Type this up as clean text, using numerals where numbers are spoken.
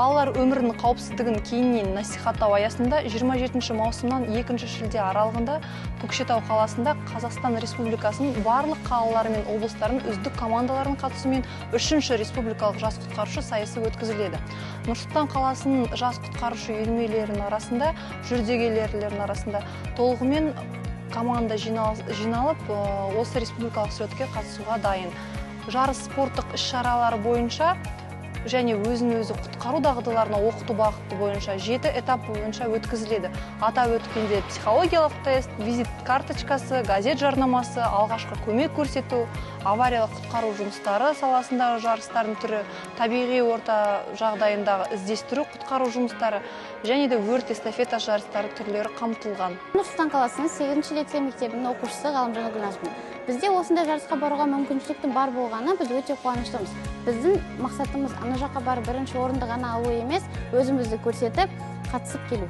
балалар өмірінің қауіпсіздігін кеңінен насихаттау аясында 27 маусымнан 2 шілде аралығында Көкшетау қаласында Қазақстан Республикасының барлық қалалары мен облыстардың үздік командаларының қатысуымен 3-ші республикалық жас құтқарушы сайысы өткізіледі. Нұр-Сұлтан қаласының жас құтқарушы үйірмелерінің арасында, жүлдегерлердің арасында толығымен команда жиналып, осы республикалық слетке қатысуға дайын. Жарыс спорттық іс-шаралары бойынша және өзін-өзі құтқару дағдыларына оқыту бағыты бойынша 7 этап бойынша өткізіледі. Атап өткенде психологиялық тест, визит карточкасы, газет жарнамасы, алғашқы көмек көрсету, авариялық құтқару жұмыстары саласындағы жарыстардың түрі, табиғи орта жағдайындағы іздестіру құтқару жұмыстары және де өрт эстафета жарыстары түрлері қамтылған. Нұр-Сұлтан қаласының 8-ші лицей мектебінің оқушысы Ғалымжан Гүлназбен. Бізде осындай жарысқа баруға мүмкіншіліктің бар болғаны біз өте қуаныштымыз. Біздің мақсатымыз ана жаққа барып бірінші орынды ғана алу емес, өзімізді көрсетіп, қатысып келу.